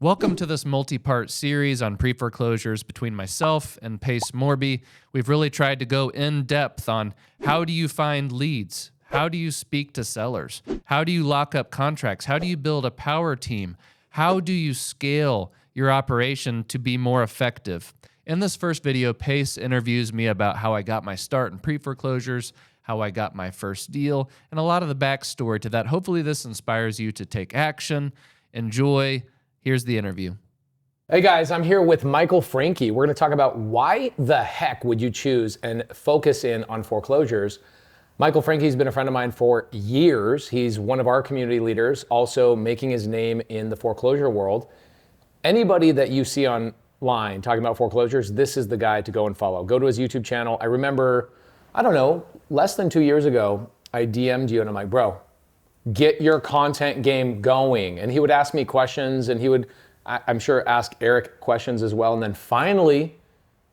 Welcome to this multi-part series on pre-foreclosures between myself and Pace Morby. We've really tried to go in depth on how do you find leads? How do you speak to sellers? How do you lock up contracts? How do you build a power team? How do you scale your operation to be more effective? In this first video, Pace interviews me about how I got my start in pre-foreclosures, how I got my first deal, and a lot of the backstory to that. Hopefully this inspires you to take action, enjoy. Here's the interview. Hey guys, I'm here with Michael Franke. We're going to talk about why the heck would you choose and focus in on foreclosures. Michael Franke's been a friend of mine for years. He's one of our community leaders, also making his name in the foreclosure world. Anybody that you see online talking about foreclosures, this is the guy to go and follow. Go to his YouTube channel. I remember, less than 2 years ago, I DM'd you and I'm like, bro, get your content game going. And he would ask me questions and he would, I'm sure, ask Eric questions as well. And then finally,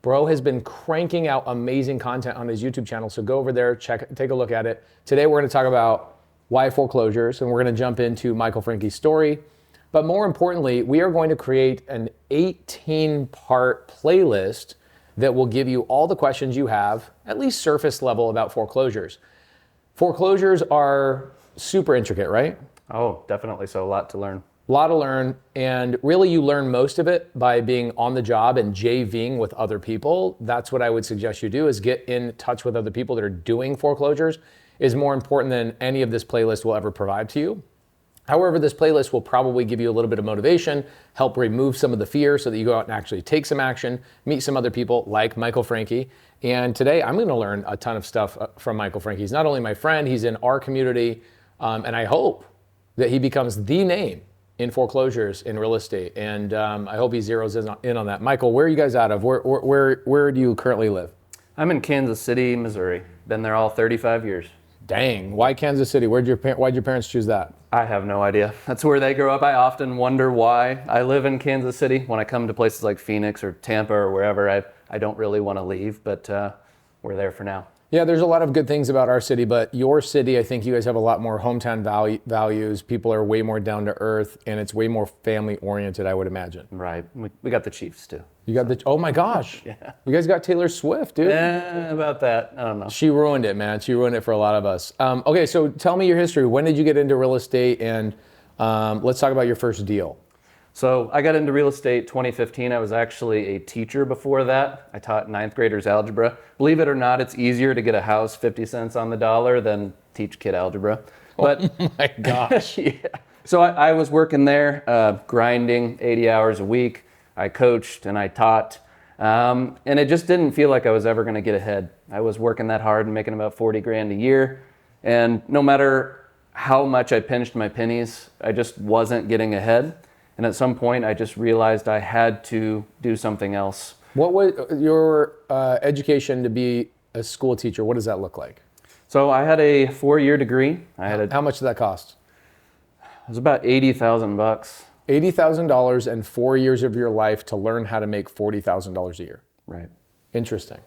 bro has been cranking out amazing content on his YouTube channel. So go over there, take a look at it. Today, we're gonna talk about why foreclosures, and we're gonna jump into Michael Franke's story. But more importantly, we are going to create an 18-part playlist that will give you all the questions you have, at least surface level, about foreclosures. Foreclosures are super intricate, right? Oh, definitely. So a lot to learn. A lot to learn, and really you learn most of it by being on the job and JVing with other people. That's what I would suggest you do, is get in touch with other people that are doing foreclosures. Is more important than any of this playlist will ever provide to you. However, this playlist will probably give you a little bit of motivation, help remove some of the fear so that you go out and actually take some action, meet some other people like Michael Franke. And today I'm gonna learn a ton of stuff from Michael Franke. He's not only my friend, he's in our community, and I hope that he becomes the name in foreclosures in real estate. And I hope he zeroes in on that. Michael, where are you guys out of? Where do you currently live? I'm in Kansas City, Missouri. Been there all 35 years. Dang, why Kansas City? Why'd your parents choose that? I have no idea. That's where they grew up. I often wonder why I live in Kansas City. When I come to places like Phoenix or Tampa or wherever, I don't really want to leave, but we're there for now. Yeah, there's a lot of good things about our city, but your city, I think you guys have a lot more hometown values. People are way more down to earth, and it's way more family oriented, I would imagine. Right. We got the Chiefs too. You got oh my gosh. Yeah. You guys got Taylor Swift, dude. Yeah, about that. I don't know. She ruined it, man. She ruined it for a lot of us. Okay, so tell me your history. When did you get into real estate? And let's talk about your first deal. So I got into real estate 2015. I was actually a teacher before that. I taught ninth graders algebra. Believe it or not, it's easier to get a house 50 cents on the dollar than teach kid algebra. But oh my gosh. Yeah. So I was working there, grinding 80 hours a week. I coached and I taught. And it just didn't feel like I was ever gonna get ahead. I was working that hard and making about 40 grand a year. And no matter how much I pinched my pennies, I just wasn't getting ahead. And at some point, I just realized I had to do something else. What was your education to be a school teacher? What does that look like? So I had a 4-year degree. How much did that cost? It was about $80,000. $80,000 and 4 years of your life to learn how to make $40,000 a year. Right. Interesting.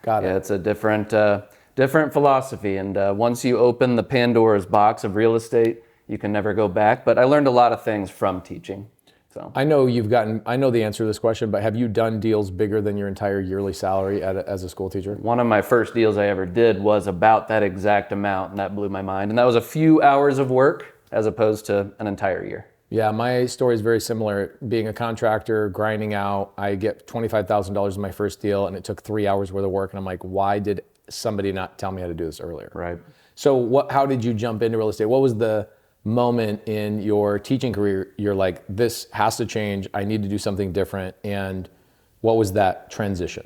Got it. Yeah, it's a different philosophy. And once you open the Pandora's box of real estate, you can never go back. But I learned a lot of things from teaching. So I know the answer to this question, but have you done deals bigger than your entire yearly salary as a school teacher? One of my first deals I ever did was about that exact amount, and that blew my mind. And that was a few hours of work as opposed to an entire year. Yeah, my story is very similar. Being a contractor, grinding out, I get $25,000 in my first deal, and it took 3 hours worth of work. And I'm like, why did somebody not tell me how to do this earlier? Right. So how did you jump into real estate? What was the moment in your teaching career you're like, this has to change, I need to do something different? And what was that transition?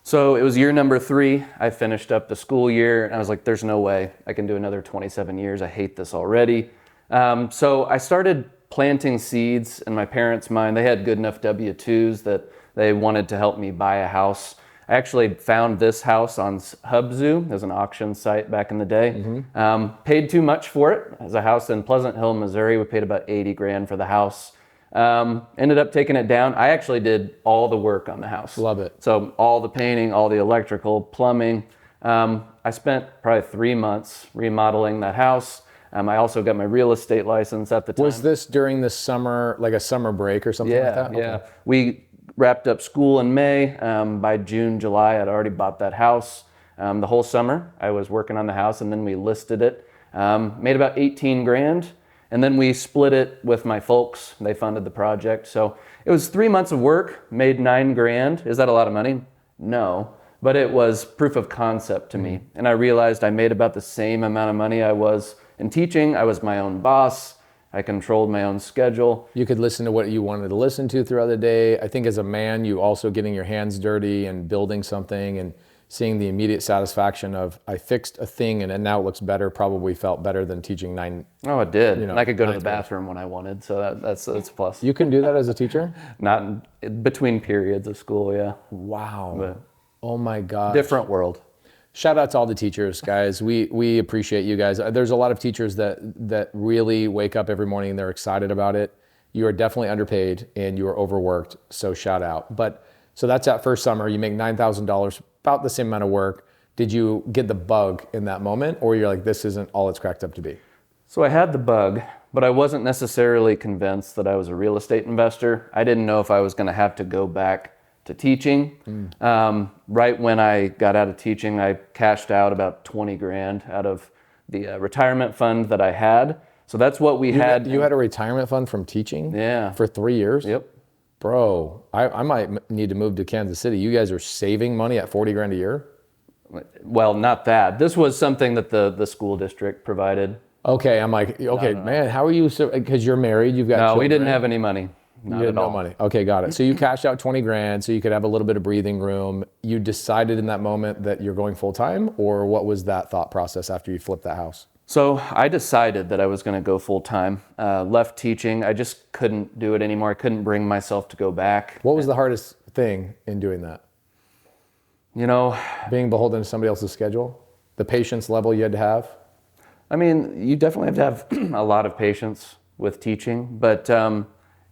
So it was year number 3. I finished up the school year and I was like, there's no way I can do another 27 years. I hate this already. So I started planting seeds in my parents' mind. They had good enough W-2s that they wanted to help me buy a house. I actually found this house on Hubzu as an auction site back in the day. Mm-hmm. Paid too much for it. As a house in Pleasant Hill, Missouri, we paid about 80 grand for the house. Ended up taking it down. I actually did all the work on the house. Love it. So all the painting, all the electrical, plumbing. I spent probably 3 months remodeling that house. I also got my real estate license at the time. Was this during the summer, like a summer break or something like that? Yeah. We wrapped up school in May. By June, July, I'd already bought that house. The whole summer I was working on the house, and then we listed it. Made about 18 grand. And then we split it with my folks. They funded the project. So it was 3 months of work, made 9 grand. Is that a lot of money? No. But it was proof of concept to me. And I realized I made about the same amount of money I was in teaching. I was my own boss. I controlled my own schedule. You could listen to what you wanted to listen to throughout the day. I think as a man, you also getting your hands dirty and building something and seeing the immediate satisfaction of, I fixed a thing and now it looks better, probably felt better than teaching 9. Oh, it did. You know, and I could go to the 9 grades. bathroom when I wanted, so that's a plus. You can do that as a teacher? Not between periods of school, yeah. Wow. But Oh my God. different world. Shout out to all the teachers, guys. We appreciate you guys. There's a lot of teachers that really wake up every morning and they're excited about it. You are definitely underpaid and you are overworked, so shout out. But so that's that first summer. You make $9,000, about the same amount of work. Did you get the bug in that moment, or you're like, this isn't all it's cracked up to be? So I had the bug, but I wasn't necessarily convinced that I was a real estate investor. I didn't know if I was going to have to go back to teaching. Right when I got out of teaching, I cashed out about 20 grand out of the retirement fund that I had. So that's what we had. You had a retirement fund from teaching? Yeah. For 3 years? Yep. Bro, I might need to move to Kansas City. You guys are saving money at 40 grand a year? Well, not that. This was something that the school district provided. Okay, I'm like, okay, man, how are you, because you're married, you've got No, we children. didn't have any money. Not You had at all. no money. Okay, got it. So you cashed out 20 grand so you could have a little bit of breathing room. You decided in that moment that you're going full time, or what was that thought process after you flipped that house? So I decided that I was going to go full time. Left teaching. I just couldn't do it anymore. I couldn't bring myself to go back. What was the hardest thing in doing that? You know, Being beholden to somebody else's schedule? The patience level you had to have? I mean, you definitely have to have a lot of patience with teaching, but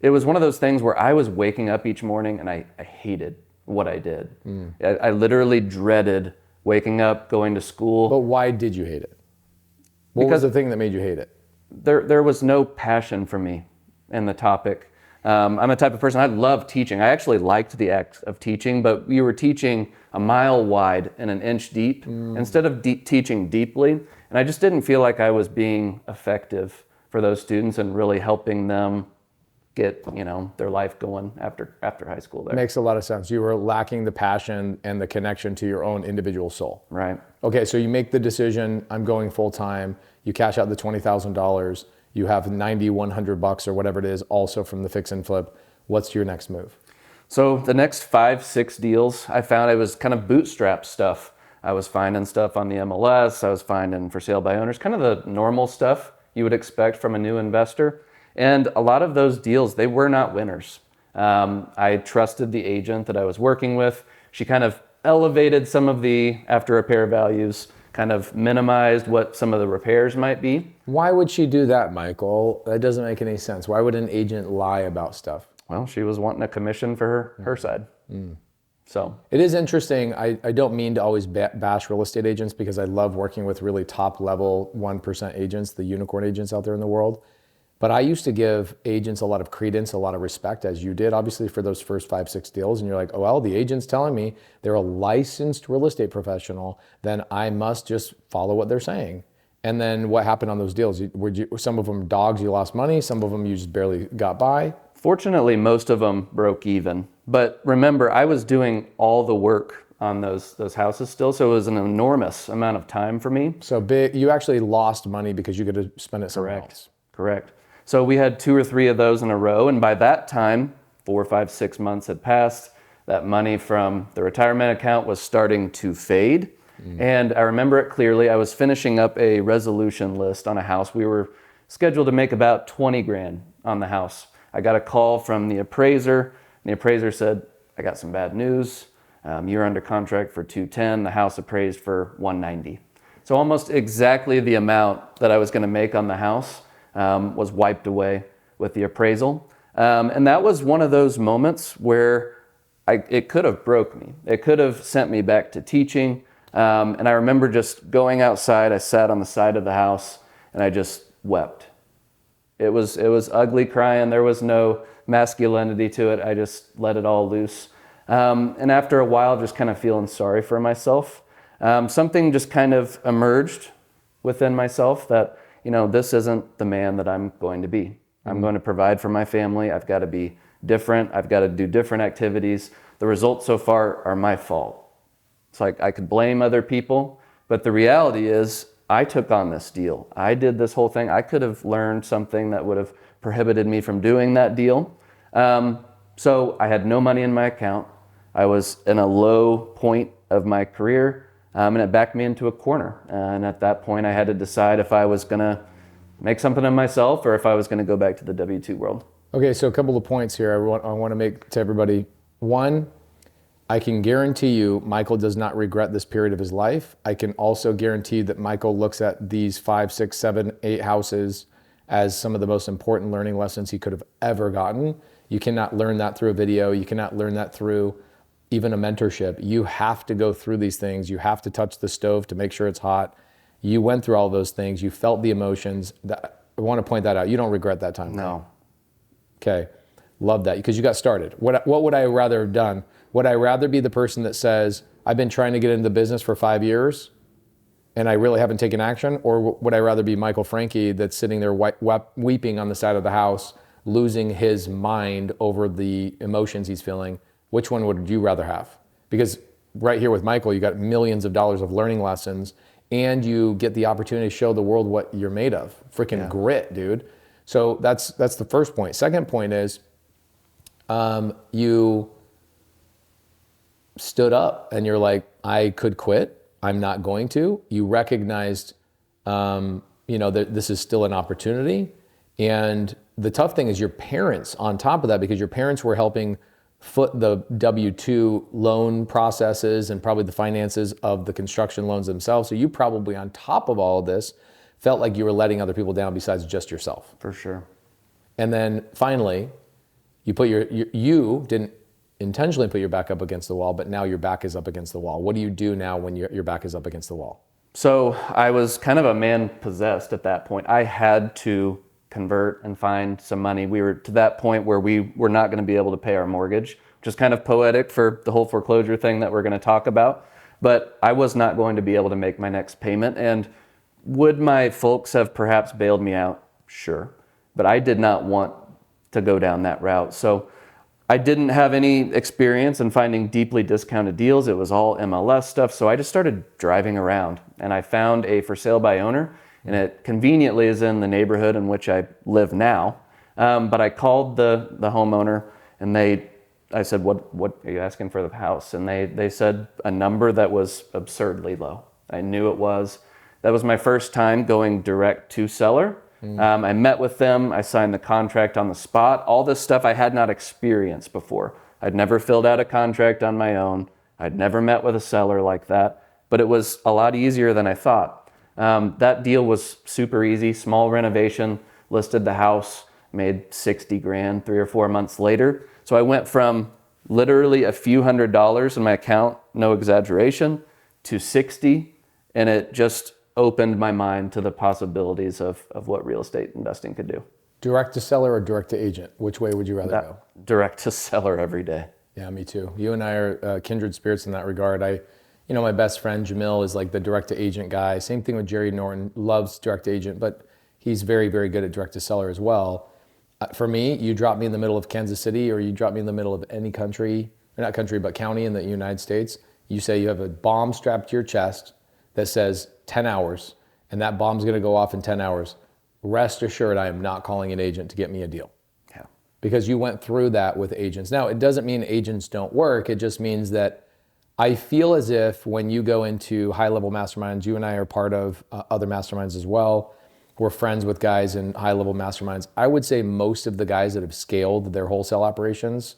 it was one of those things where I was waking up each morning and I hated what I did. I literally dreaded waking up, going to school. But why did you hate it? What was the thing that made you hate it? There was no passion for me in the topic. I'm the type of person, I love teaching. I actually liked the act of teaching, but we were teaching a mile wide and an inch deep instead of teaching deeply. And I just didn't feel like I was being effective for those students and really helping them get, their life going after high school there. Makes a lot of sense. You were lacking the passion and the connection to your own individual soul. Right. Okay, so you make the decision, I'm going full time. You cash out the $20,000. You have $9,100 or whatever it is, also from the fix and flip. What's your next move? So the next 5-6 deals, I found it was kind of bootstrap stuff. I was finding stuff on the MLS. I was finding for sale by owners, kind of the normal stuff you would expect from a new investor. And a lot of those deals, they were not winners. I trusted the agent that I was working with. She kind of elevated some of the after repair values, kind of minimized what some of the repairs might be. Why would she do that, Michael? That doesn't make any sense. Why would an agent lie about stuff? Well, she was wanting a commission for her side. So it is interesting. I don't mean to always bash real estate agents because I love working with really top level 1% agents, the unicorn agents out there in the world. But I used to give agents a lot of credence, a lot of respect, as you did, obviously, for those first 5-6 deals. And you're like, oh, well, the agent's telling me they're a licensed real estate professional, then I must just follow what they're saying. And then what happened on those deals? Some of them dogs, you lost money. Some of them you just barely got by. fortunately, most of them broke even. But remember, I was doing all the work on those houses still, so it was an enormous amount of time for me. So big, you actually lost money because you could have spent it somewhere else. Correct. So we had 2 or 3 of those in a row, and by that time, 4, 5, 6 months had passed. That money from the retirement account was starting to fade. And I remember it clearly. I was finishing up a resolution list on a house. We were scheduled to make about 20 grand on the house. I got a call from the appraiser, and the appraiser said, I got some bad news. You're under contract for 210. The house appraised for 190. So almost exactly the amount that I was going to make on the house was wiped away with the appraisal. And that was one of those moments where it could have broke me. It could have sent me back to teaching. And I remember just going outside. I sat on the side of the house and I just wept. It was ugly crying. There was no masculinity to it. I just let it all loose. And after a while, just kind of feeling sorry for myself, something just kind of emerged within myself that, this isn't the man that I'm going to be. I'm going to provide for my family. I've got to be different. I've got to do different activities. The results so far are my fault. It's like I could blame other people, but the reality is I took on this deal. I did this whole thing. I could have learned something that would have prohibited me from doing that deal. So I had no money in my account. I was in a low point of my career, and it backed me into a corner. And at that point, I had to decide if I was going to make something of myself or if I was going to go back to the W-2 world. Okay, so a couple of points here I want to make to everybody. One, I can guarantee you Michael does not regret this period of his life. I can also guarantee that Michael looks at these 5, 6, 7, 8 houses as some of the most important learning lessons he could have ever gotten. You cannot learn that through a video. You cannot learn that through even a mentorship. You have to go through these things. You have to touch the stove to make sure it's hot. You went through all those things. You felt the emotions. I want to point that out. You don't regret that time. No. Okay. Love that, because you got started. What would I rather have done? Would I rather be the person that says, I've been trying to get into the business for 5 years and I really haven't taken action? Or would I rather be Michael Franke that's sitting there weeping on the side of the house, losing his mind over the emotions he's feeling? Which one would you rather have? Because right here with Michael, you got millions of dollars of learning lessons and you get the opportunity to show the world what you're made of. Freaking grit, dude. So that's the first point. Second point is you stood up and you're like, I could quit. I'm not going to. You recognized, that this is still an opportunity. And the tough thing is your parents on top of that, because your parents were helping foot the W-2 loan processes and probably the finances of the construction loans themselves. So you probably on top of all of this felt like you were letting other people down besides just yourself. For sure. And then finally, you didn't intentionally put your back up against the wall, but now your back is up against the wall. What do you do now when your back is up against the wall? So I was kind of a man possessed at that point. I had to convert and find some money. We were to that point where we were not going to be able to pay our mortgage, which is kind of poetic for the whole foreclosure thing that we're going to talk about. But I was not going to be able to make my next payment. And would my folks have perhaps bailed me out? Sure. But I did not want to go down that route. So I didn't have any experience in finding deeply discounted deals. It was all MLS stuff. So I just started driving around and I found a for sale by owner, and it conveniently is in the neighborhood in which I live now. But I called the homeowner and I said, what are you asking for the house? And they said a number that was absurdly low. I knew it was. That was my first time going direct to seller. I met with them. I signed the contract on the spot. All this stuff I had not experienced before. I'd never filled out a contract on my own. I'd never met with a seller like that, but it was a lot easier than I thought. That deal was super easy. Small renovation, listed the house, made 60 grand 3 or 4 months later. So I went from literally a few $100s in my account, no exaggeration, to 60, and it just opened my mind to the possibilities of what real estate investing could do. Direct to seller or direct to agent? Which way would you rather go? Direct to seller every day. Yeah, me too. You and I are kindred spirits in that regard. My best friend Jamil is like the direct to agent guy. Same thing with Jerry Norton, loves direct to agent, but he's very, very good at direct to seller as well. For me, you drop me in the middle of Kansas City or you drop me in the middle of any country, or not country, but county in the United States. You say you have a bomb strapped to your chest that says 10 hours, and that bomb's gonna go off in 10 hours. Rest assured, I am not calling an agent to get me a deal. Yeah. Because you went through that with agents. Now, it doesn't mean agents don't work. It just means that I feel as if when you go into high-level masterminds, you and I are part of other masterminds as well. We're friends with guys in high-level masterminds. I would say most of the guys that have scaled their wholesale operations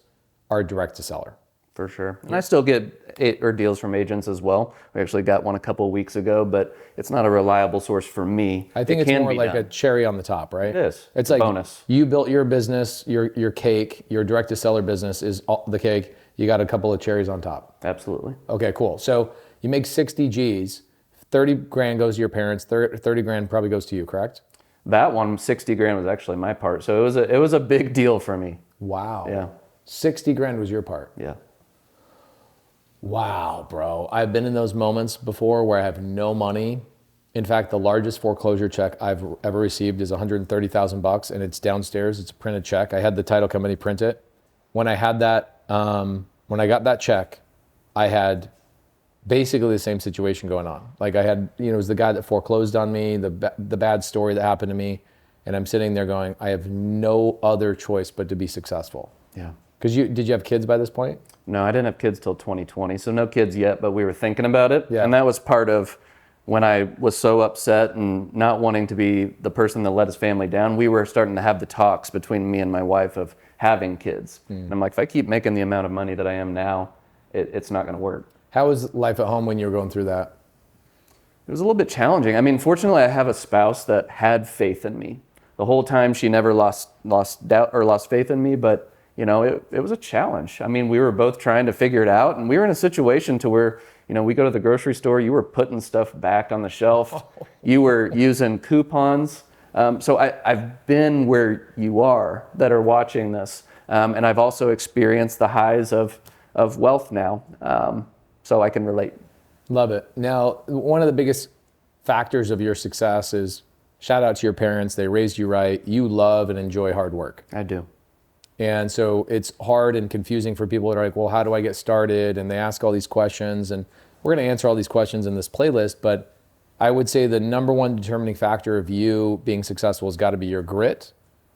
are direct to seller. For sure. And I still get deals from agents as well. We actually got one a couple of weeks ago, but it's not a reliable source for me. I think it's more like a cherry on the top, right? It is. It's like bonus. You built your business, your cake, your direct to seller business is the cake. You got a couple of cherries on top. Absolutely. Okay, cool. So you make 60 G's, 30 grand goes to your parents, 30 grand probably goes to you, correct? That one, 60 grand was actually my part. So it was a big deal for me. Wow. Yeah. 60 grand was your part. Yeah. Wow, bro. I've been in those moments before where I have no money. In fact, the largest foreclosure check I've ever received is $130,000, and it's downstairs. It's a printed check. I had the title company print it. When I had that, when I got that check, I had basically the same situation going on. Like I had, it was the guy that foreclosed on me, the bad story that happened to me, and I'm sitting there going, I have no other choice but to be successful. Yeah. Because did you have kids by this point? No, I didn't have kids till 2020, so no kids yet, but we were thinking about it. Yeah. And that was part of when I was so upset and not wanting to be the person that let his family down. We were starting to have the talks between me and my wife of having kids. And I'm like, if I keep making the amount of money that I am now, it's not going to work. How was life at home when you were going through that? It was a little bit challenging. I mean, fortunately, I have a spouse that had faith in me. The whole time, she never lost doubt or lost faith in me, but it was a challenge. I mean, we were both trying to figure it out, and we were in a situation to where, we go to the grocery store, you were putting stuff back on the shelf, you were using coupons. So I've been where you are that are watching this, and I've also experienced the highs of wealth now, so I can relate. Love it. Now, one of the biggest factors of your success is, shout out to your parents, they raised you right, you love and enjoy hard work. I do. And so it's hard and confusing for people that are like, well, how do I get started? And they ask all these questions, and we're going to answer all these questions in this playlist. But I would say the number one determining factor of you being successful has got to be your grit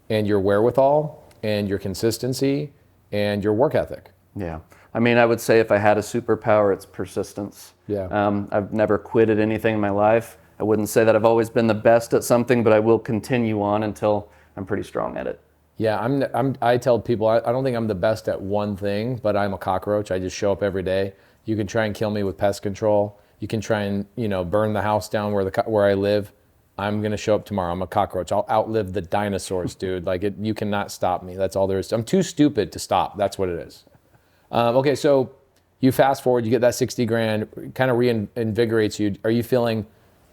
and your wherewithal and your consistency and your work ethic. Yeah. I mean, I would say if I had a superpower, it's persistence. Yeah. I've never quit at anything in my life. I wouldn't say that I've always been the best at something, but I will continue on until I'm pretty strong at it. Yeah, I tell people, I don't think I'm the best at one thing, but I'm a cockroach. I just show up every day. You can try and kill me with pest control. You can try and, burn the house down where I live. I'm going to show up tomorrow. I'm a cockroach. I'll outlive the dinosaurs, dude. You cannot stop me. That's all there is. I'm too stupid to stop. That's what it is. Okay, so you fast forward, you get that 60 grand, kind of reinvigorates you. Are you feeling,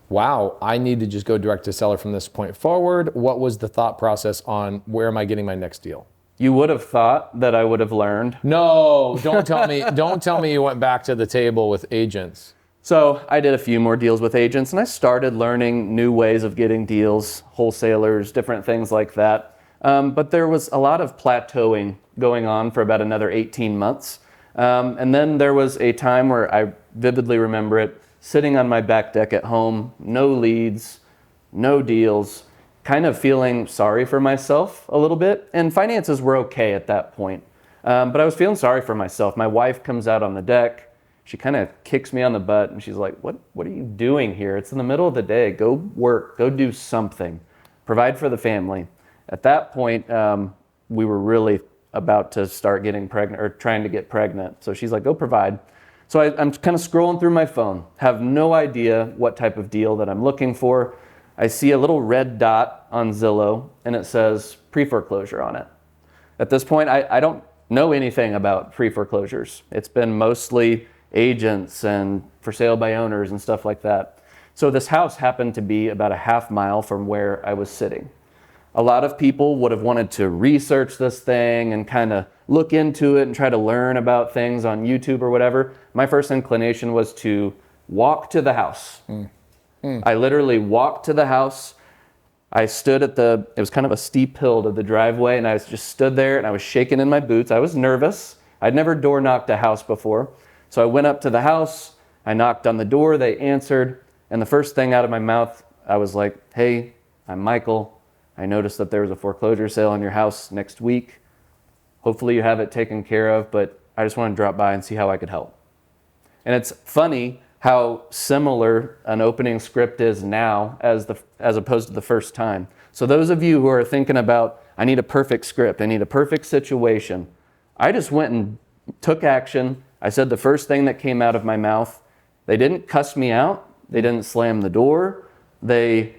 wow, I need to just go direct to seller from this point forward? What was the thought process on where am I getting my next deal? You would have thought that I would have learned. No, don't tell me. Don't tell me you went back to the table with agents. So I did a few more deals with agents, and I started learning new ways of getting deals, wholesalers, different things like that. But there was a lot of plateauing going on for about another 18 months. And then there was a time where I vividly remember it, sitting on my back deck at home, no leads, no deals, kind of feeling sorry for myself a little bit. And finances were okay at that point. But I was feeling sorry for myself. My wife comes out on the deck. She kind of kicks me on the butt and she's like, what are you doing here? It's in the middle of the day. Go work, go do something, provide for the family. At that point, we were really about to start getting pregnant or trying to get pregnant. So she's like, go provide. So I'm kind of scrolling through my phone, have no idea what type of deal that I'm looking for. I see a little red dot on Zillow and it says pre-foreclosure on it. At this point, I don't know anything about pre-foreclosures. It's been mostly agents and for sale by owners and stuff like that. So this house happened to be about a half mile from where I was sitting. A lot of people would have wanted to research this thing and kind of look into it and try to learn about things on YouTube or whatever. My first inclination was to walk to the house. I literally walked to the house. I stood it was kind of a steep hill to the driveway, and I just stood there and I was shaking in my boots. I was nervous. I'd never door knocked a house before. So I went up to the house, I knocked on the door, they answered, and the first thing out of my mouth, I was like, hey, I'm Michael. I noticed that there was a foreclosure sale on your house next week. Hopefully you have it taken care of, but I just want to drop by and see how I could help. And it's funny how similar an opening script is now as opposed to the first time. So those of you who are thinking about, I need a perfect script, I need a perfect situation, I just went and took action. I said the first thing that came out of my mouth. They didn't cuss me out. They didn't slam the door. They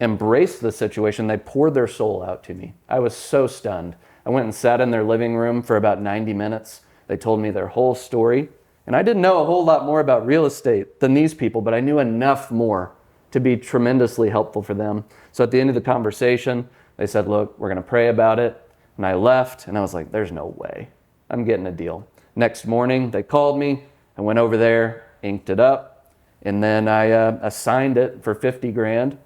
embraced the situation. They poured their soul out to me. I was so stunned. I went and sat in their living room for about 90 minutes. They told me their whole story. And I didn't know a whole lot more about real estate than these people, but I knew enough more to be tremendously helpful for them. So at the end of the conversation, they said, look, we're going to pray about it. And I left, and I was like, there's no way I'm getting a deal. Next morning, they called me. I went over there, inked it up, and then I assigned it for 50 grand.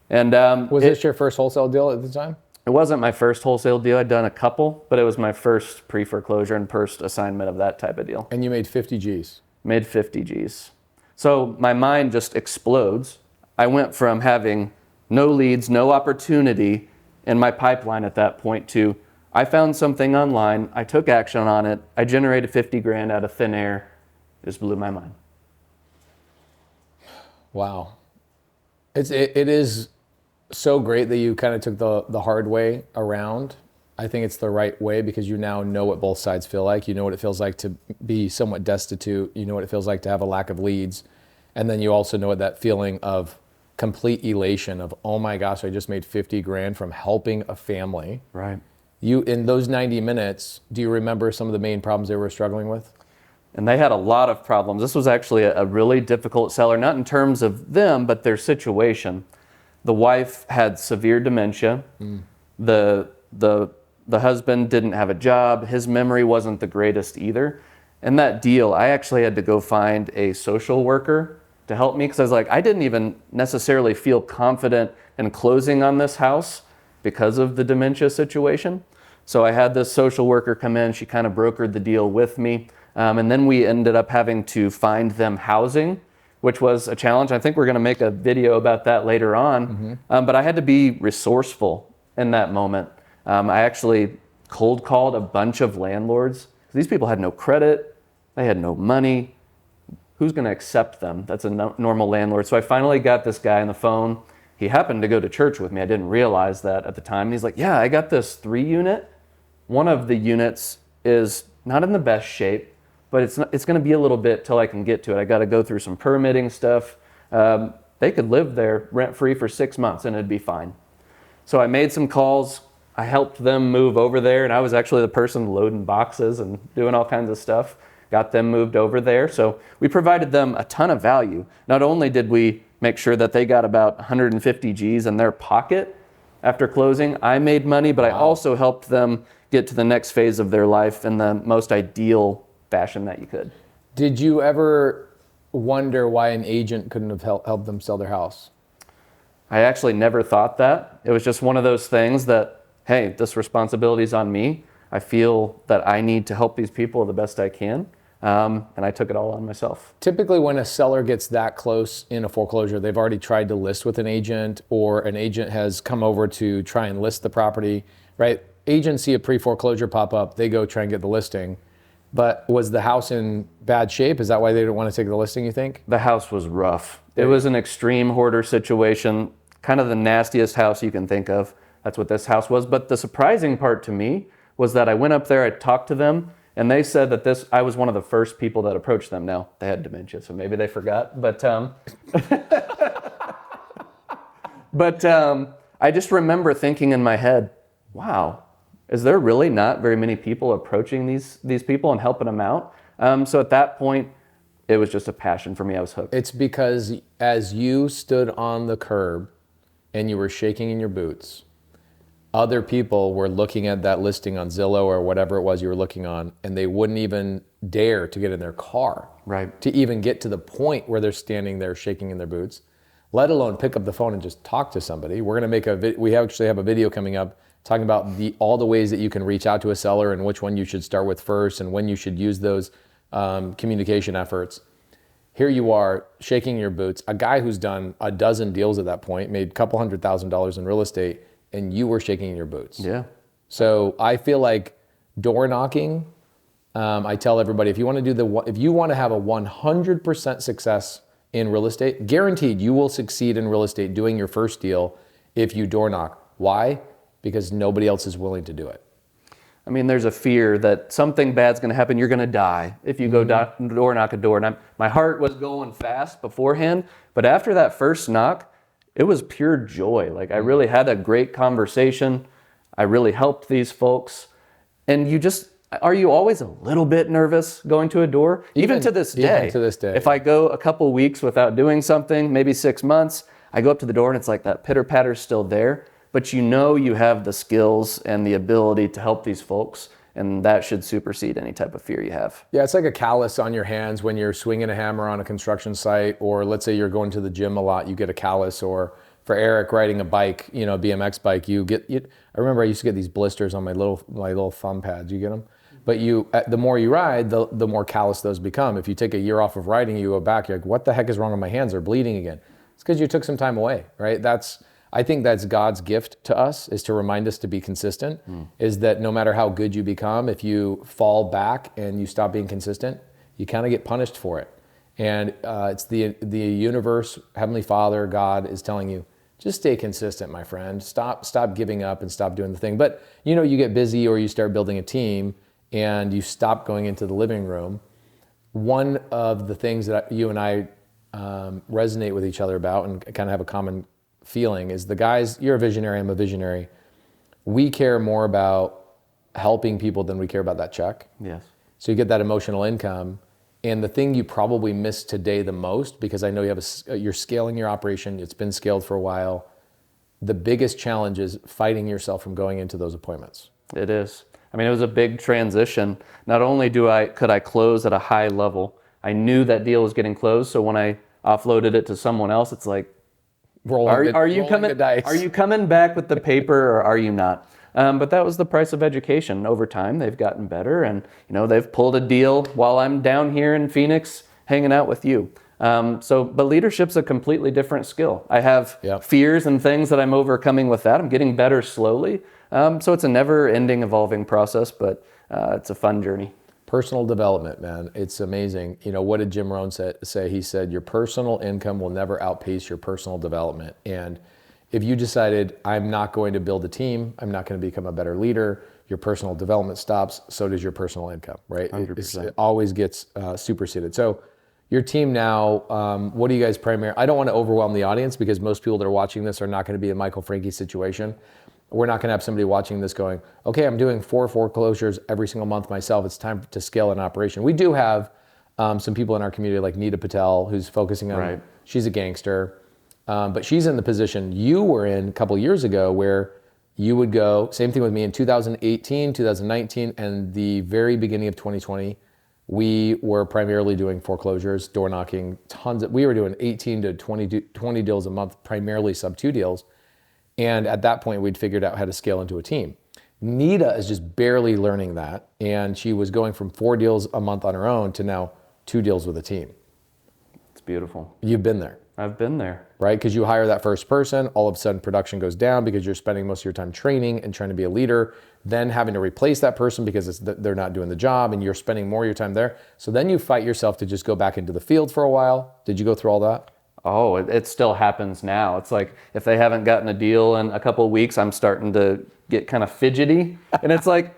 And was this your first wholesale deal at the time? It wasn't my first wholesale deal. I'd done a couple, but it was my first pre-foreclosure and first assignment of that type of deal. And you made 50 G's. Made 50 G's. So my mind just explodes. I went from having no leads, no opportunity in my pipeline at that point to I found something online, I took action on it, I generated 50 grand out of thin air. It just blew my mind. Wow. It is so great that you kind of took the hard way around. I think it's the right way because you now know what both sides feel like. You know what it feels like to be somewhat destitute. You know what it feels like to have a lack of leads. And then you also know what that feeling of complete elation of, oh my gosh, I just made 50 grand from helping a family. Right. You, in those 90 minutes, do you remember some of the main problems they were struggling with? And they had a lot of problems. This was actually a really difficult seller, not in terms of them, but their situation. The wife had severe dementia. The husband didn't have a job. His memory wasn't the greatest either. And that deal, I actually had to go find a social worker to help me because I was like, I didn't even necessarily feel confident in closing on this house because of the dementia situation. So I had this social worker come in. She kind of brokered the deal with me. And then we ended up having to find them housing, which was a challenge. I think we're going to make a video about that later on. But I had to be resourceful in that moment. I actually cold called a bunch of landlords. These people had no credit. They had no money. Who's going to accept them? That's a normal landlord. So I finally got this guy on the phone. He happened to go to church with me. I didn't realize that at the time. And he's like, yeah, I got this 3-unit. One of the units is not in the best shape, but it's going to be a little bit till I can get to it. I got to go through some permitting stuff. They could live there rent-free for 6 months and it'd be fine. So I made some calls. I helped them move over there, and I was actually the person loading boxes and doing all kinds of stuff. Got them moved over there. So we provided them a ton of value. Not only did we make sure that they got about 150 G's in their pocket after closing, I made money, but I also helped them get to the next phase of their life in the most ideal fashion that you could. Did you ever wonder why an agent couldn't have helped them sell their house? I actually never thought that. It was just one of those things that, hey, this responsibility is on me. I feel that I need to help these people the best I can. And I took it all on myself. Typically when a seller gets that close in a foreclosure, they've already tried to list with an agent, or an agent has come over to try and list the property, right? Agents see a pre-foreclosure pop up, they go try and get the listing. But was the house in bad shape? Is that why they didn't want to take the listing, you think? The house was rough. It was an extreme hoarder situation, kind of the nastiest house you can think of. That's what this house was. But the surprising part to me was that I went up there, I talked to them, and they said that I was one of the first people that approached them. Now, they had dementia, so maybe they forgot. But I just remember thinking in my head, wow, is there really not very many people approaching these people and helping them out? So at that point, it was just a passion for me. I was hooked. It's because as you stood on the curb and you were shaking in your boots, other people were looking at that listing on Zillow or whatever it was you were looking on, and they wouldn't even dare to get in their car, right, to even get to the point where they're standing there shaking in their boots, let alone pick up the phone and just talk to somebody. We're going to make we actually have a video coming up talking about all the ways that you can reach out to a seller and which one you should start with first and when you should use those communication efforts. Here you are shaking your boots, a guy who's done a dozen deals at that point, made a couple $100,000 in real estate, and you were shaking in your boots. Yeah. So I feel like door knocking, I tell everybody, if you want to have a 100% success in real estate, guaranteed you will succeed in real estate doing your first deal if you door knock. Why? Because nobody else is willing to do it. I mean, there's a fear that something bad's going to happen. You're going to die if you go door knock a door. And my heart was going fast beforehand, but after that first knock, it was pure joy. Like, I really had a great conversation. I really helped these folks. And are you always a little bit nervous going to a door? Even to this day. Even to this day. If I go a couple weeks without doing something, maybe 6 months, I go up to the door and it's like that pitter patter's still there, but you know you have the skills and the ability to help these folks, and that should supersede any type of fear you have. Yeah, it's like a callus on your hands when you're swinging a hammer on a construction site, or let's say you're going to the gym a lot, you get a callus, or for Eric riding a bike, a BMX bike, I remember I used to get these blisters on my little thumb pads. You get them? But the more you ride, the more callous those become. If you take a year off of riding, you go back, you're like, what the heck is wrong with my hands? They're bleeding again. It's because you took some time away, right? I think that's God's gift to us, is to remind us to be consistent, is that no matter how good you become, if you fall back and you stop being consistent, you kind of get punished for it. And it's the universe, Heavenly Father, God is telling you, just stay consistent, my friend. Stop giving up and stop doing the thing. But you get busy or you start building a team and you stop going into the living room. One of the things that you and I resonate with each other about and kind of have a common feeling is the guys, you're a visionary, I'm a visionary. We care more about helping people than we care about that check. Yes. So you get that emotional income. And the thing you probably miss today the most, because I know you're scaling your operation, it's been scaled for a while. The biggest challenge is fighting yourself from going into those appointments. It is. I mean, it was a big transition. Not only could I close at a high level, I knew that deal was getting closed. So when I offloaded it to someone else, it's like, are you coming back with the paper or are you not? But that was the price of education. Over time, they've gotten better, and they've pulled a deal while I'm down here in Phoenix hanging out with you. But leadership's a completely different skill. I have fears and things that I'm overcoming with that. I'm getting better slowly. So it's a never-ending, evolving process, but it's a fun journey. Personal development, man. It's amazing. What did Jim Rohn say? He said, your personal income will never outpace your personal development. And if you decided, I'm not going to build a team, I'm not going to become a better leader, your personal development stops, so does your personal income, right? 100%. It always gets superseded. So your team now, what do you guys I don't want to overwhelm the audience because most people that are watching this are not going to be in Michael Franke situation. We're not going to have somebody watching this going, okay, I'm doing 4 foreclosures every single month myself. It's time to scale an operation. We do have some people in our community like Nita Patel, who's focusing on, she's a gangster, but she's in the position you were in a couple years ago where you would go, same thing with me in 2018, 2019, and the very beginning of 2020, we were primarily doing foreclosures, door knocking, we were doing 18 to 20 deals a month, primarily sub 2 deals. And at that point, we'd figured out how to scale into a team. Nita is just barely learning that. And she was going from 4 deals a month on her own to now 2 deals with a team. It's beautiful. You've been there. I've been there. Right? Because you hire that first person, all of a sudden production goes down because you're spending most of your time training and trying to be a leader, then having to replace that person because they're not doing the job and you're spending more of your time there. So then you fight yourself to just go back into the field for a while. Did you go through all that? Oh, it still happens now. It's like if they haven't gotten a deal in a couple of weeks, I'm starting to get kind of fidgety. And it's like,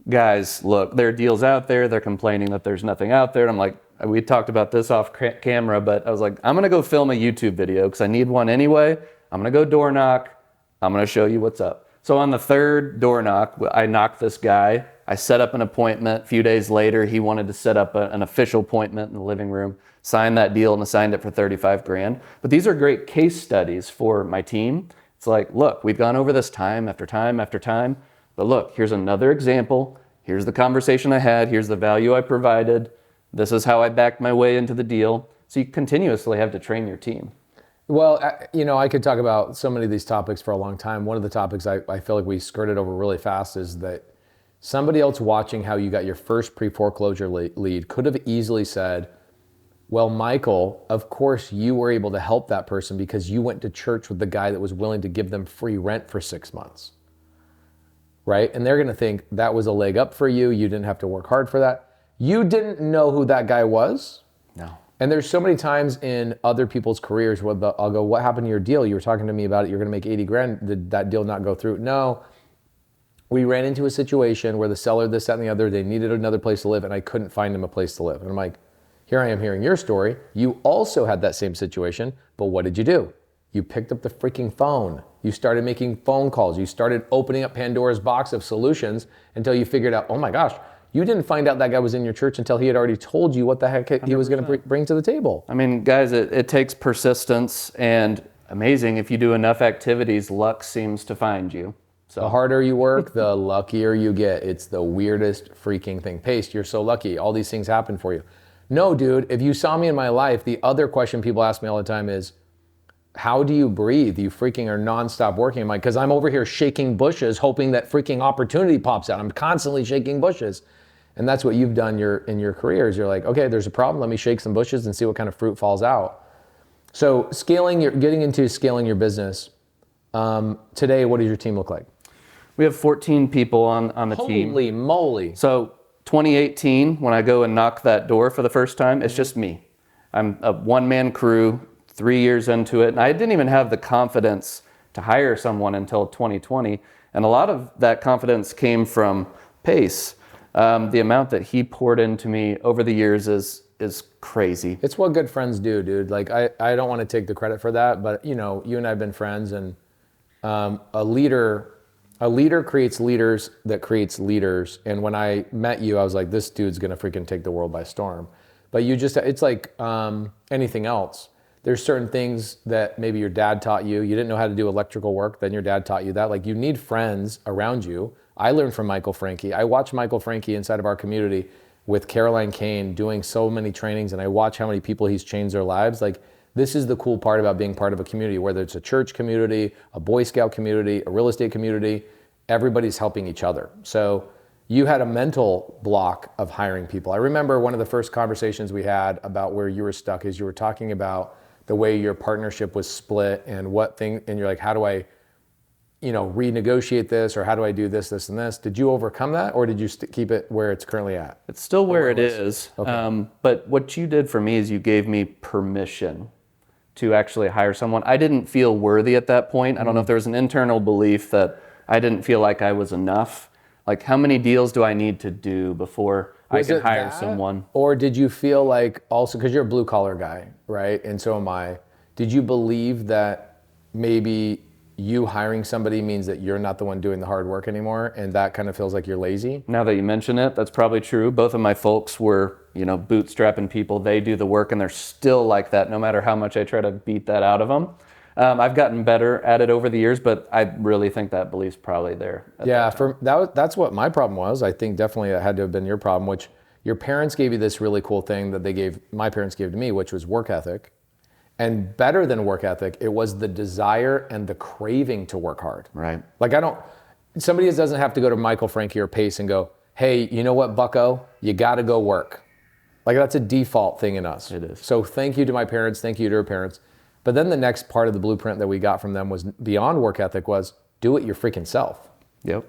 guys, look, there are deals out there. They're complaining that there's nothing out there. And I'm like, we talked about this off camera, but I was like, I'm going to go film a YouTube video because I need one anyway. I'm going to go door knock. I'm going to show you what's up. So on the 3rd door knock, I knocked this guy. I set up an appointment. A few days later, he wanted to set up an official appointment in the living room. Signed that deal and assigned it for $35,000. But these are great case studies for my team. It's like, look, we've gone over this time after time after time, but look, here's another example. Here's the conversation I had. Here's the value I provided. This is how I backed my way into the deal. So you continuously have to train your team. Well, I could talk about so many of these topics for a long time. One of the topics I feel like we skirted over really fast is that somebody else watching how you got your first pre-foreclosure lead could have easily said, well, Michael, of course you were able to help that person because you went to church with the guy that was willing to give them free rent for 6 months, right? And they're going to think that was a leg up for you. You didn't have to work hard for that. You didn't know who that guy was. No. And there's so many times in other people's careers where I'll go, what happened to your deal? You were talking to me about it. You're going to make 80 grand. Did that deal not go through? No. We ran into a situation where the seller, this, that, and the other, they needed another place to live and I couldn't find them a place to live. And I'm like, here I am hearing your story. You also had that same situation, but what did you do? You picked up the freaking phone. You started making phone calls. You started opening up Pandora's box of solutions until you figured out, oh my gosh, you didn't find out that guy was in your church until he had already told you what the heck he was going to bring to the table. I mean, guys, it takes persistence, and amazing. If you do enough activities, luck seems to find you. The So harder you work, the luckier you get. It's the weirdest freaking thing. Pace, you're so lucky. All these things happen for you. No, dude, if you saw me in my life, the other question people ask me all the time is, how do you breathe? You freaking are nonstop working. I'm like, because I'm over here shaking bushes, hoping that freaking opportunity pops out. I'm constantly shaking bushes. And that's what you've done in your career is you're like, okay, there's a problem. Let me shake some bushes and see what kind of fruit falls out. So getting into scaling your business. Today, what does your team look like? we have 14 people on the team. Holy moly. So 2018, when I go and knock that door for the first time, it's just me. I'm a one-man crew, 3 years into it, and I didn't even have the confidence to hire someone until 2020. And a lot of that confidence came from Pace. The amount that he poured into me over the years is crazy. It's what good friends do, dude. Like I don't want to take the credit for that, but you know, you and I have been friends, and a leader creates leaders that creates leaders. And when I met you, I was like, this dude's gonna freaking take the world by storm. But it's like anything else. There's certain things that maybe your dad taught you. You didn't know how to do electrical work, then your dad taught you that. Like you need friends around you. I learned from Michael Franke. I watched Michael Franke inside of our community with Caroline Kane doing so many trainings, and I watch how many people he's changed their lives. Like this is the cool part about being part of a community, whether it's a church community, a Boy Scout community, a real estate community, everybody's helping each other. So you had a mental block of hiring people. I remember one of the first conversations we had about where you were stuck is you were talking about the way your partnership was split and and you're like, how do I, renegotiate this, or how do I do this, this, and this? Did you overcome that, or did you keep it where it's currently at? It's still where it is. Okay. But what you did for me is you gave me permission to actually hire someone. I didn't feel worthy at that point. I don't know if there was an internal belief that I didn't feel like I was enough. Like, how many deals do I need to do before I can hire someone? Or did you feel like also, because you're a blue collar guy, right? And so am I. Did you believe that maybe you hiring somebody means that you're not the one doing the hard work anymore, and that kind of feels like you're lazy? Now that you mention it, that's probably true. Both of my folks were, bootstrapping people. They do the work, and they're still like that, no matter how much I try to beat that out of them. I've gotten better at it over the years, but I really think that belief's probably there. That's what my problem was. I think definitely that had to have been your problem, which your parents gave you this really cool thing that my parents gave to me, which was work ethic. And better than work ethic, it was the desire and the craving to work hard. Right. Like somebody doesn't have to go to Michael Franke or Pace and go, hey, you know what, bucko, you gotta go work. Like that's a default thing in us. It is. So thank you to my parents, thank you to your parents. But then the next part of the blueprint that we got from them was beyond work ethic was do it your freaking self. Yep.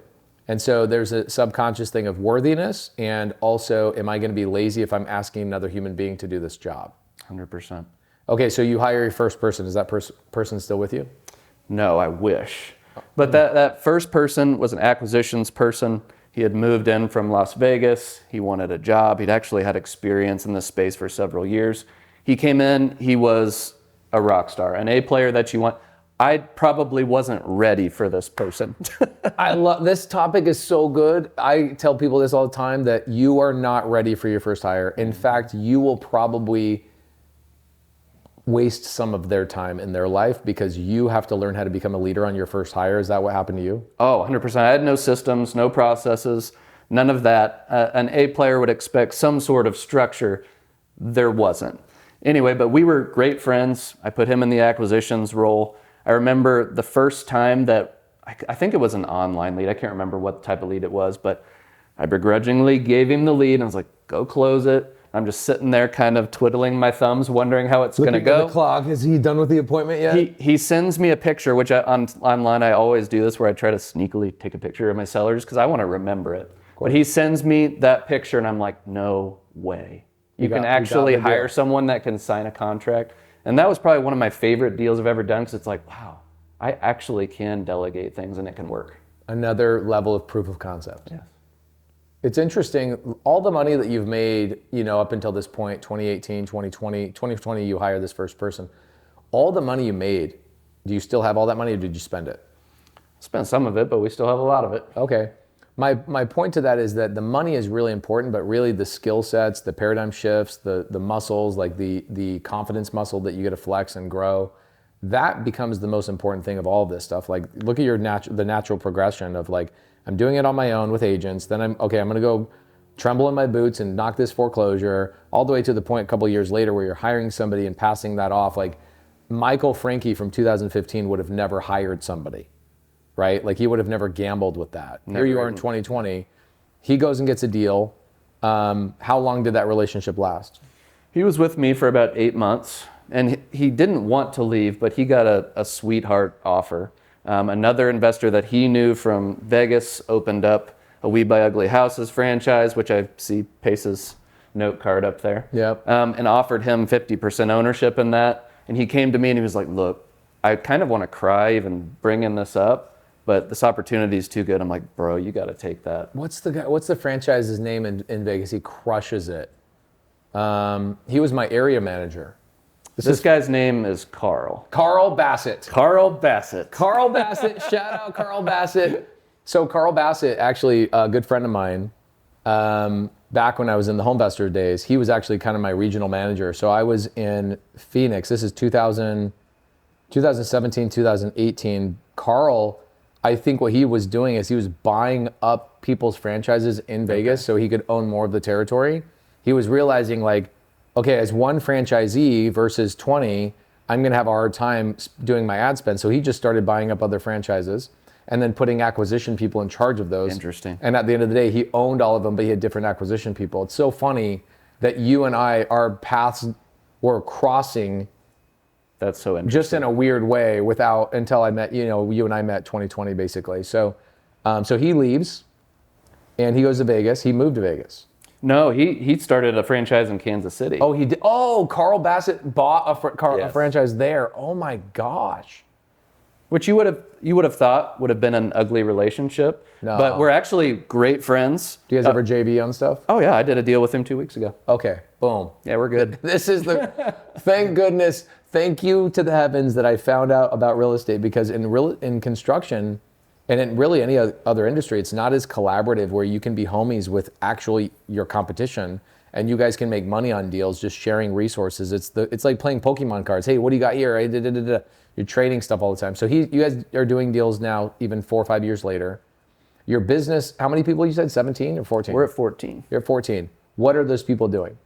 And so there's a subconscious thing of worthiness, and also, am I gonna be lazy if I'm asking another human being to do this job? 100%. Okay, so you hire your first person. Is that person still with you? No, I wish. But that first person was an acquisitions person. He had moved in from Las Vegas. He wanted a job. He'd actually had experience in this space for several years. He came in, he was a rock star, an A player that you want. I probably wasn't ready for this person. I love this topic is so good. I tell people this all the time that you are not ready for your first hire. In fact, you will probably waste some of their time in their life because you have to learn how to become a leader on your first hire. Is that what happened to you? Oh, 100%. I had no systems, no processes, none of that. An A player would expect some sort of structure. There wasn't. Anyway, but we were great friends. I put him in the acquisitions role. I remember the first time that, I think it was an online lead. I can't remember what type of lead it was, but I begrudgingly gave him the lead and I was like, go close it. I'm just sitting there kind of twiddling my thumbs, wondering how it's going to go. Looking at the clock. Is he done with the appointment yet? He sends me a picture, which online I always do this, where I try to sneakily take a picture of my sellers because I want to remember it. But he sends me that picture and I'm like, no way. You can actually hire someone that can sign a contract. And that was probably one of my favorite deals I've ever done because it's like, wow, I actually can delegate things and it can work. Another level of proof of concept. Yes. It's interesting, all the money that you've made, up until this point, 2018, 2020, you hired this first person. All the money you made, do you still have all that money or did you spend it? Spent some of it, but we still have a lot of it. Okay. My point to that is that the money is really important, but really the skill sets, the paradigm shifts, the muscles, like the confidence muscle that you get to flex and grow, that becomes the most important thing of all of this stuff. Like, look at the natural progression of like, I'm doing it on my own with agents. Then I'm going to go tremble in my boots and knock this foreclosure, all the way to the point a couple of years later where you're hiring somebody and passing that off. Like, Michael Franke from 2015 would have never hired somebody, right? Like, he would have never gambled with that. Here you are in 2020. He goes and gets a deal. How long did that relationship last? He was with me for about 8 months, and he didn't want to leave, but he got a sweetheart offer. Another investor that he knew from Vegas opened up a We Buy Ugly Houses franchise, which I see Pace's note card up there. Yep. And offered him 50% ownership in that. And he came to me and he was like, look, I kind of want to cry even bringing this up, but this opportunity is too good. I'm like, bro, you got to take that. What's the franchise's name in Vegas? He crushes it. He was my area manager. This guy's name is Carl. Carl Bassett. Carl Bassett. Carl Bassett. Shout out Carl Bassett. So Carl Bassett, actually a good friend of mine, back when I was in the Homevestor days, he was actually kind of my regional manager. So I was in Phoenix. This is 2017, 2018. Carl, I think what he was doing is he was buying up people's franchises in Vegas so he could own more of the territory. He was realizing, like, okay, as one franchisee versus 20, I'm going to have a hard time doing my ad spend. So he just started buying up other franchises and then putting acquisition people in charge of those. Interesting. And at the end of the day, he owned all of them, but he had different acquisition people. It's so funny that you and I, our paths were crossing. That's so interesting. Just in a weird way until I met, you and I met 2020 basically. So he leaves and he goes to Vegas. He moved to Vegas. No, he started a franchise in Kansas City. Oh, he did. Oh, Carl Bassett bought a Yes. franchise there. Oh my gosh. Which you would have thought would have been an ugly relationship. No. But we're actually great friends. Do you guys ever JV on stuff? Oh yeah, I did a deal with him 2 weeks ago. Okay, boom. Yeah, we're good. This is thank goodness, thank you to the heavens that I found out about real estate, because in construction and in really any other industry, it's not as collaborative where you can be homies with actually your competition and you guys can make money on deals just sharing resources. It's like playing Pokemon cards. Hey, what do you got here? You're trading stuff all the time. So you guys are doing deals now, even 4 or 5 years later. Your business, how many people you said, 17 or 14? We're at 14. You're at 14. What are those people doing?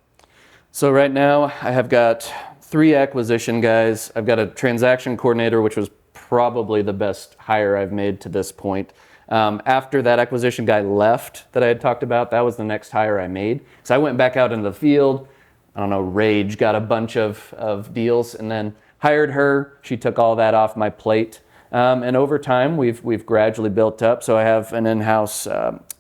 So right now I have got 3 acquisition guys. I've got a transaction coordinator, which was probably the best hire I've made to this point. After that acquisition guy left that I had talked about, that was the next hire I made. So I went back out into the field, rage, got a bunch of deals, and then hired her. She took all that off my plate. And over time, we've gradually built up. So I have an in-house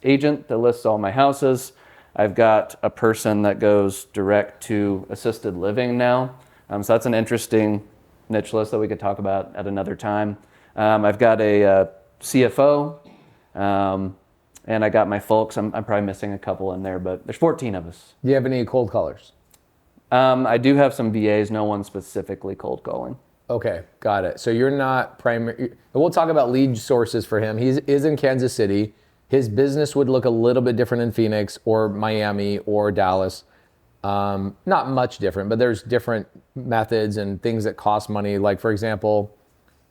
agent that lists all my houses. I've got a person that goes direct to assisted living now. So that's an interesting niche list that we could talk about at another time. I've got a CFO, and I got my folks. I'm probably missing a couple in there, but there's 14 of us. Do you have any cold callers? I do have some VAs, no one specifically cold calling. Okay, got it. So you're not primary. We'll talk about lead sources for him. He is in Kansas City. His business would look a little bit different in Phoenix or Miami or Dallas. Not much different, but there's different methods and things that cost money. Like, for example,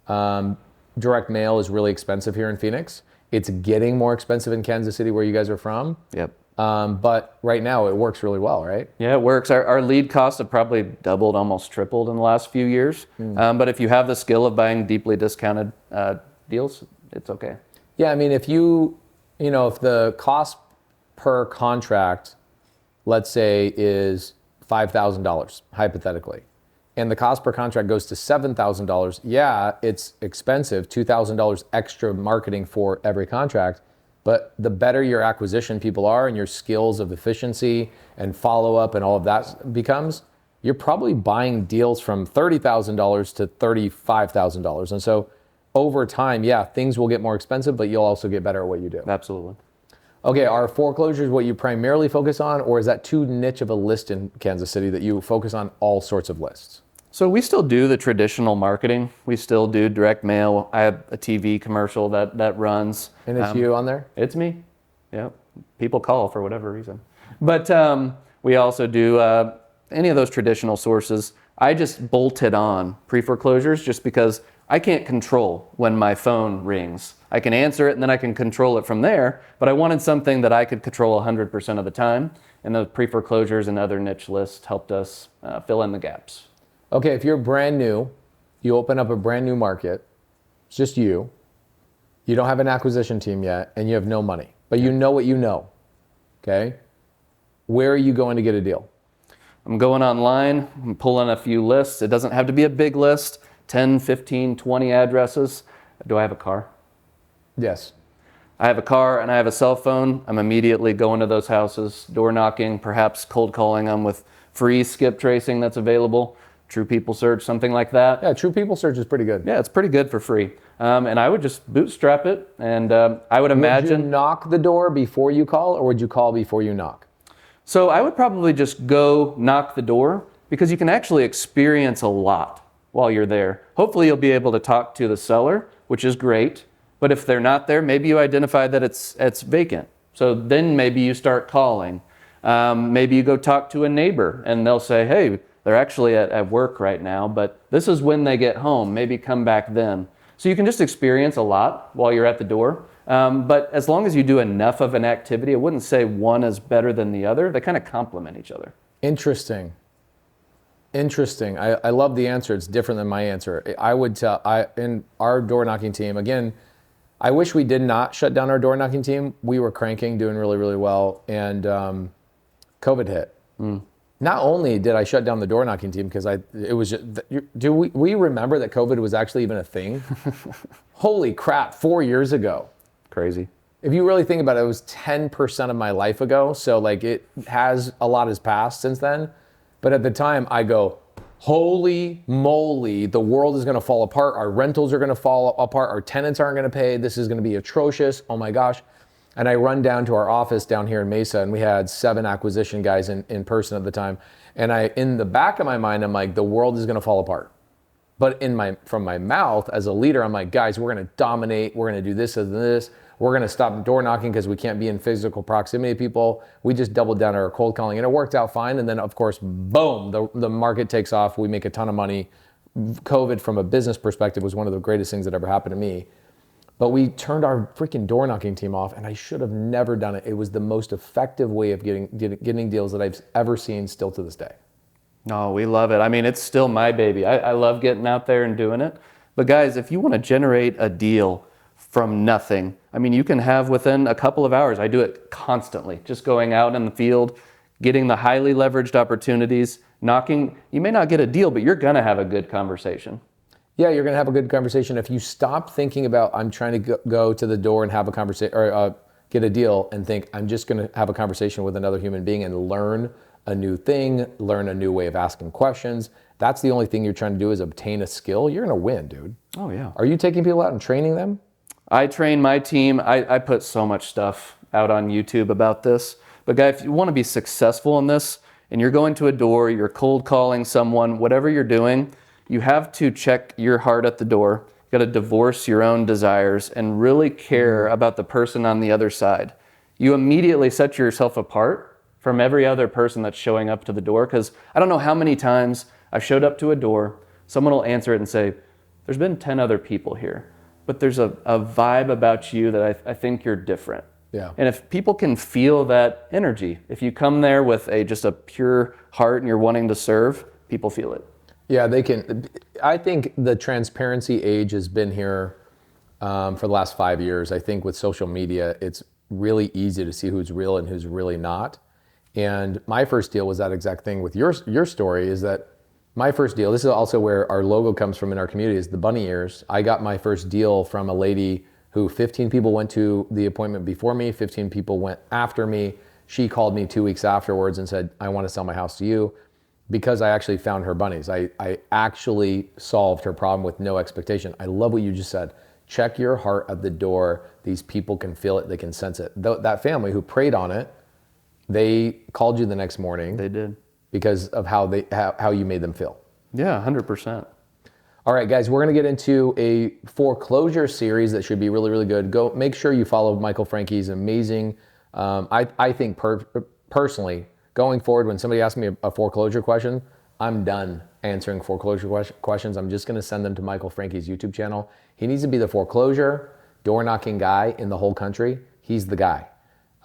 direct mail is really expensive here in Phoenix. It's getting more expensive in Kansas City, where you guys are from. Yep. But right now it works really well, right? Yeah, it works. Our lead costs have probably doubled, almost tripled in the last few years. But if you have the skill of buying deeply discounted deals, it's okay. Yeah, I mean, if if the cost per contract, let's say, is $5,000, hypothetically, and the cost per contract goes to $7,000, yeah, it's expensive, $2,000 extra marketing for every contract. But the better your acquisition people are and your skills of efficiency and follow-up and all of that becomes, you're probably buying deals from $30,000 to $35,000. And so over time, yeah, things will get more expensive, but you'll also get better at what you do. Absolutely. Okay, are foreclosures what you primarily focus on, or is that too niche of a list in Kansas City that you focus on all sorts of lists? So we still do the traditional marketing. We still do direct mail. I have a TV commercial that runs. And it's you on there? It's me. Yeah. People call for whatever reason. But we also do any of those traditional sources. I just bolted on pre-foreclosures just because I can't control when my phone rings. I can answer it and then I can control it from there, but I wanted something that I could control 100% of the time, and the pre-foreclosures and other niche lists helped us fill in the gaps. Okay, if you're brand new, you open up a brand new market, it's just you don't have an acquisition team yet, and you have no money, but you know what you know, okay? Where are you going to get a deal? I'm going online, I'm pulling a few lists. It doesn't have to be a big list, 10, 15, 20 addresses. Do I have a car? Yes. I have a car and I have a cell phone. I'm immediately going to those houses, door knocking, perhaps cold calling them with free skip tracing that's available, True People Search, something like that. Yeah, True People Search is pretty good. Yeah, it's pretty good for free. And I would just bootstrap it, and I would imagine... Would you knock the door before you call, or would you call before you knock? So I would probably just go knock the door, because you can actually experience a lot while you're there. Hopefully you'll be able to talk to the seller, which is great. But if they're not there, maybe you identify that it's vacant. So then maybe you start calling. Maybe you go talk to a neighbor and they'll say, hey, they're actually at work right now, but this is when they get home. Maybe come back then. So you can just experience a lot while you're at the door. But as long as you do enough of an activity, I wouldn't say one is better than the other. They kind of complement each other. Interesting. I love the answer. It's different than my answer. I would tell, in our door knocking team, again, I wish we did not shut down our door knocking team. We were cranking, doing really, really well, and COVID hit. Not only did I shut down the door knocking team because it was just, do we remember that COVID was actually even a thing? Holy crap, 4 years ago. Crazy. If you really think about it, it was 10% of my life ago. So like a lot has passed since then. But at the time I go, holy moly, the world is gonna fall apart. Our rentals are gonna fall apart. Our tenants aren't gonna pay. This is gonna be atrocious. Oh my gosh. And I run down to our office down here in Mesa, and we had 7 acquisition guys in person at the time. And in the back of my mind, I'm like, the world is gonna fall apart. But from my mouth as a leader, I'm like, guys, we're gonna dominate. We're gonna do this and this. We're gonna stop door knocking because we can't be in physical proximity to people. We just doubled down our cold calling, and it worked out fine. And then of course, boom, the market takes off. We make a ton of money. COVID from a business perspective was one of the greatest things that ever happened to me. But we turned our freaking door knocking team off, and I should have never done it. It was the most effective way of getting deals that I've ever seen still to this day. No, we love it. I mean, it's still my baby. I love getting out there and doing it. But guys, if you want to generate a deal from nothing, I mean, you can have within a couple of hours. I do it constantly, just going out in the field, getting the highly leveraged opportunities, knocking. You may not get a deal, but you're going to have a good conversation. Yeah, you're going to have a good conversation. If you stop thinking about, I'm trying to go to the door and have a conversation, or get a deal, and think, I'm just going to have a conversation with another human being and learn a new thing, learn a new way of asking questions. That's the only thing you're trying to do, is obtain a skill. You're going to win, dude. Oh, yeah. Are you taking people out and training them? I train my team. I put so much stuff out on YouTube about this. But guys, if you want to be successful in this, and you're going to a door, you're cold calling someone, whatever you're doing, you have to check your heart at the door. You got to divorce your own desires and really care about the person on the other side. You immediately set yourself apart from every other person that's showing up to the door, because I don't know how many times I've showed up to a door, someone will answer it and say, there's been 10 other people here, but there's a vibe about you that I think you're different. Yeah. And if people can feel that energy, if you come there with just a pure heart and you're wanting to serve, people feel it. Yeah, they can. I think the transparency age has been here for the last 5 years. I think with social media, it's really easy to see who's real and who's really not. And my first deal was that exact thing with your story, is that my first deal, this is also where our logo comes from in our community, is the bunny ears. I got my first deal from a lady who 15 people went to the appointment before me, 15 people went after me. She called me 2 weeks afterwards and said, I want to sell my house to you. Because I actually found her bunnies. I actually solved her problem with no expectation. I love what you just said. Check your heart at the door. These people can feel it, they can sense it. That family who prayed on it, they called you the next morning. They did. Because of how you made them feel. Yeah, 100%. All right, guys, we're gonna get into a foreclosure series that should be really, really good. Go make sure you follow Michael Frankie's amazing. I think personally, going forward, when somebody asks me a foreclosure question, I'm done. answering foreclosure questions, I'm just gonna send them to Michael Frankie's YouTube channel. He needs to be the foreclosure, door knocking guy in the whole country. He's the guy.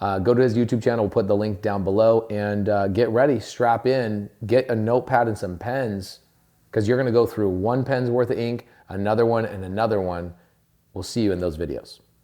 Go to his YouTube channel, we'll put the link down below, and get ready, strap in, get a notepad and some pens, because you're gonna go through one pen's worth of ink, another one, and another one. We'll see you in those videos.